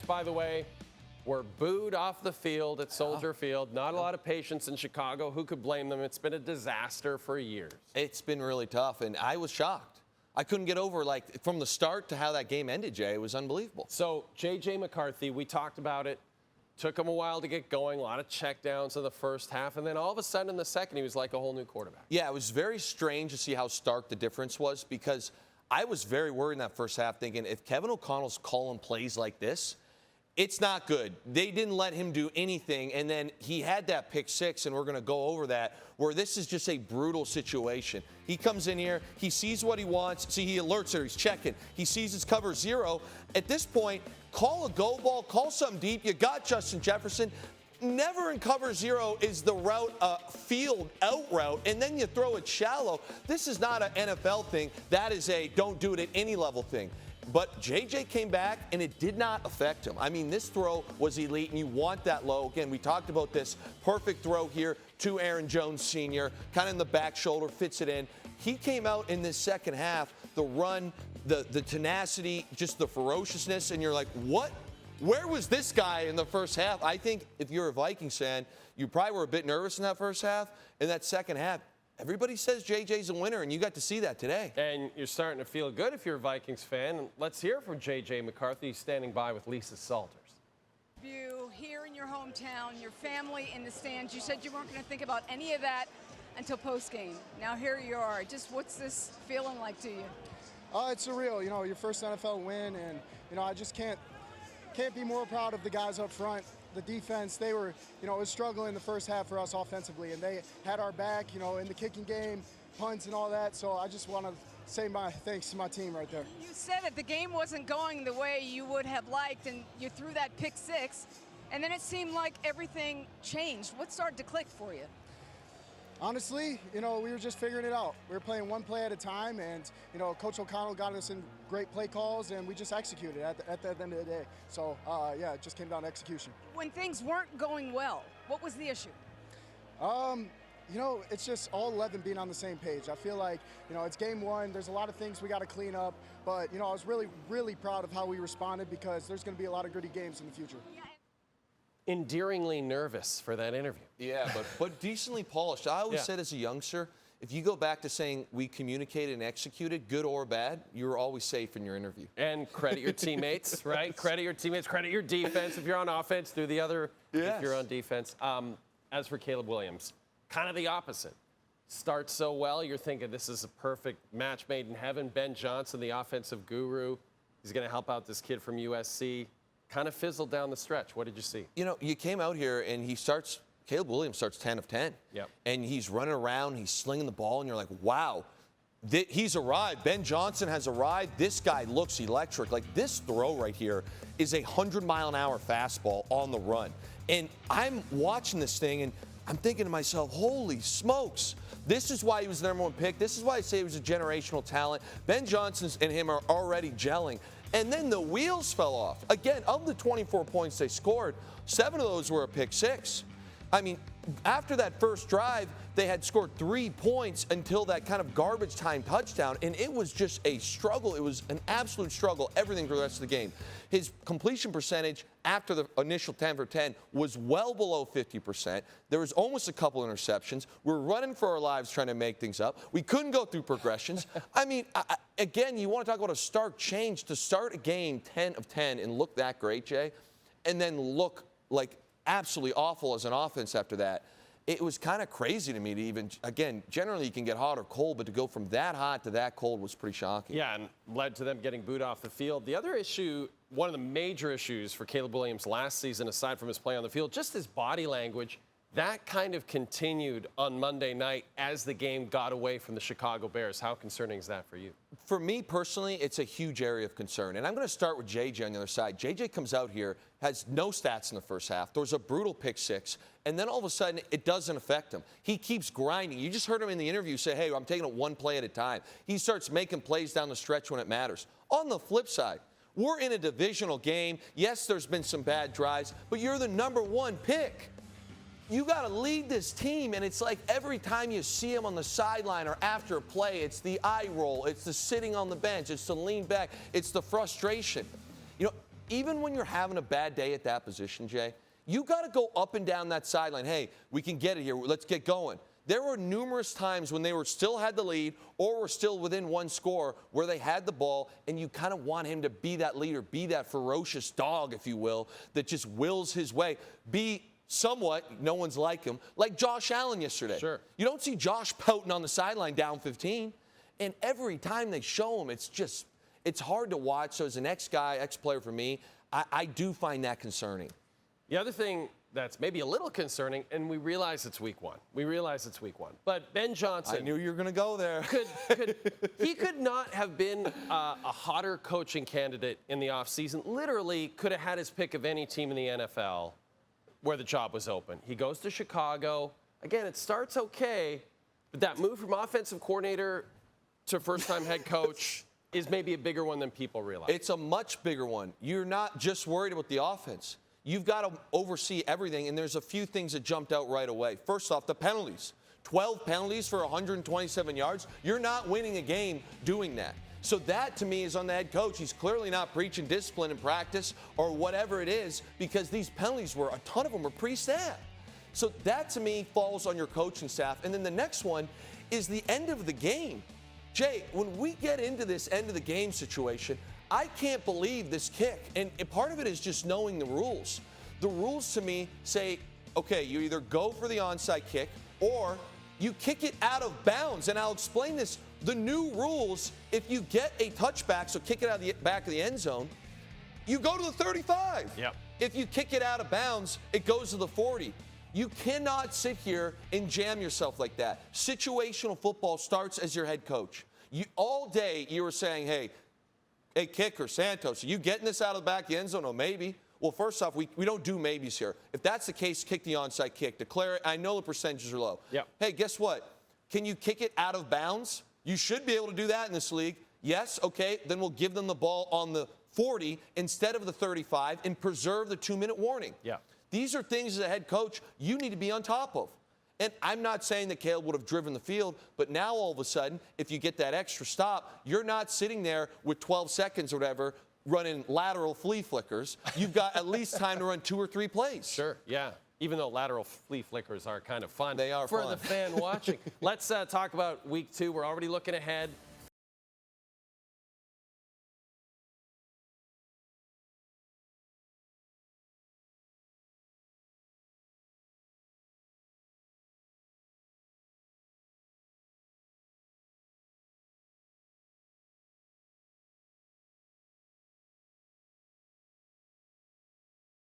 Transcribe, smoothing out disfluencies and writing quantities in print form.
by the way, were booed off the field at Soldier Field. Not a lot of patience in Chicago. Who could blame them? It's been a disaster for years. It's been really tough, and I was shocked. I couldn't get over, like, from the start to how that game ended, Jay. It was unbelievable. So, J.J. McCarthy, we talked about it. Took him a while to get going, a lot of checkdowns in the first half, and then all of a sudden in the second, he was like a whole new quarterback. Yeah, it was very strange to see how stark the difference was, because I was very worried in that first half thinking if Kevin O'Connell's calling plays like this, it's not good. They didn't let him do anything, and then he had that pick six, and we're going to go over that, where this is just a brutal situation. He comes in here, he sees what he wants. See, he alerts her, he's checking. He sees his cover zero. At this point, call a go ball, call something deep. You got Justin Jefferson. Never in cover zero is the route field out route, and then you throw it shallow. This is not an NFL thing. That is a don't do it at any level thing. But J.J. came back, and it did not affect him. I mean, this throw was elite, and you want that low. Again, we talked about this perfect throw here to Aaron Jones Sr., kind of in the back shoulder, fits it in. He came out in this second half, the run, the tenacity, just the ferociousness, and you're like, what? Where was this guy in the first half? I think if you're a Vikings fan, you probably were a bit nervous in that first half. In that second half, everybody says JJ's a winner, and you got to see that today. And you're starting to feel good if you're a Vikings fan. Let's hear from J.J. McCarthy standing by with Lisa Salters. You here in your hometown, your family in the stands, you said you weren't going to think about any of that until postgame. Now here you are. Just what's this feeling like to you? It's surreal. You know, your first NFL win, and, you know, I just can't be more proud of the guys up front. The defense, they were, you know, it was struggling the first half for us offensively, and they had our back, you know, in the kicking game, punts and all that. So I just want to say my thanks to my team right there. You said that the game wasn't going the way you would have liked, and you threw that pick six, and then it seemed like everything changed. What started to click for you? Honestly, you know, we were just figuring it out. We were playing one play at a time, and, you know, Coach O'Connell got us in great play calls, and we just executed at the end of the day. So, yeah, it just came down to execution. When things weren't going well, what was the issue? You know, it's just all 11 being on the same page. I feel like, you know, it's game one. There's a lot of things we got to clean up. But, you know, I was really, really proud of how we responded, because there's going to be a lot of gritty games in the future. Endearingly nervous for that interview. Yeah, but decently polished. I always said as a youngster, if you go back to saying we communicated and executed, good or bad, you're always safe in your interview. And credit your teammates, right? Credit your teammates, credit your defense. If you're on offense, do the other if you're on defense. As for Caleb Williams, kind of the opposite. Starts so well, you're thinking this is a perfect match made in heaven. Ben Johnson, the offensive guru, he's going to help out this kid from USC. Kind of fizzled down the stretch. What did you see? You know, you came out here, and Caleb Williams starts 10 of 10. Yep. And he's running around, he's slinging the ball, and you're like, wow, he's arrived. Ben Johnson has arrived. This guy looks electric. Like, this throw right here is a 100-mile-an-hour fastball on the run. And I'm watching this thing, and I'm thinking to myself, holy smokes. This is why he was the #1 pick. This is why I say he was a generational talent. Ben Johnson and him are already gelling. And then the wheels fell off. Again, of the 24 points they scored, 7 of those were a pick six. I mean, after that first drive, they had scored 3 points until that kind of garbage time touchdown, and it was just a struggle. It was an absolute struggle, everything for the rest of the game. His completion percentage after the initial 10 for 10 was well below 50%. There was almost a couple interceptions. We're running for our lives trying to make things up. We couldn't go through progressions. I mean, again, you want to talk about a stark change to start a game 10 of 10 and look that great, Jay, and then look like absolutely awful as an offense after that. It was kind of crazy to me to even, again, generally you can get hot or cold, but to go from that hot to that cold was pretty shocking. Yeah, and led to them getting booed off the field. The other issue, one of the major issues for Caleb Williams last season, aside from his play on the field, just his body language, that kind of continued on Monday night as the game got away from the Chicago Bears. How concerning is that for you? For me personally, it's a huge area of concern. And I'm going to start with JJ on the other side. JJ comes out here, has no stats in the first half. There was a brutal pick six. And then all of a sudden, it doesn't affect him. He keeps grinding. You just heard him in the interview say, hey, I'm taking it one play at a time. He starts making plays down the stretch when it matters. On the flip side, we're in a divisional game. Yes, there's been some bad drives, but you're the #1 pick. You got to lead this team, and it's like every time you see him on the sideline or after a play, it's the eye roll, it's the sitting on the bench, it's the lean back, it's the frustration. You know, even when you're having a bad day at that position, Jay, you got to go up and down that sideline. Hey, we can get it here. Let's get going. There were numerous times when they still had the lead or were still within one score where they had the ball, and you kind of want him to be that leader, be that ferocious dog, if you will, that just wills his way, be somewhat, no one's like him, like Josh Allen yesterday. Sure. You don't see Josh pouting on the sideline down 15, and every time they show him, it's hard to watch. So as an ex-player for me, I do find that concerning. The other thing that's maybe a little concerning, and we realize it's week one. But Ben Johnson. I knew you were going to go there. He could not have been a hotter coaching candidate in the offseason. Literally could have had his pick of any team in the NFL where the job was open. He goes to Chicago. Again, it starts okay, but that move from offensive coordinator to first-time head coach is maybe a bigger one than people realize. It's a much bigger one. You're not just worried about the offense. You've got to oversee everything, and there's a few things that jumped out right away. First off, the penalties. 12 penalties for 127 yards. You're not winning a game doing that. So that, to me, is on the head coach. He's clearly not preaching discipline in practice or whatever it is, because these penalties a ton of them were pre-snap. So that, to me, falls on your coaching staff. And then the next one is the end of the game. Jay, when we get into this end of the game situation, I can't believe this kick. And part of it is just knowing the rules. The rules to me say, okay, you either go for the onside kick or you kick it out of bounds. And I'll explain this. The new rules, if you get a touchback, so kick it out of the back of the end zone, you go to the 35. Yep. If you kick it out of bounds, it goes to the 40. You cannot sit here and jam yourself like that. Situational football starts as your head coach. All day you were saying, hey, kicker, Santos, are you getting this out of the back of the end zone? Oh, maybe. Well, first off, we don't do maybes here. If that's the case, kick the onside kick. Declare it. I know the percentages are low. Yep. Hey, guess what? Can you kick it out of bounds? You should be able to do that in this league. Yes, okay, then we'll give them the ball on the 40 instead of the 35 and preserve the 2-minute warning. Yeah. These are things as a head coach you need to be on top of. And I'm not saying that Caleb would have driven the field, but now all of a sudden, if you get that extra stop, you're not sitting there with 12 seconds or whatever running lateral flea flickers. You've got at least time to run 2 or 3 plays. Sure, yeah. Even though lateral flea flickers are kind of fun. They are for fun. the fan watching. Let's talk about week 2. We're already looking ahead.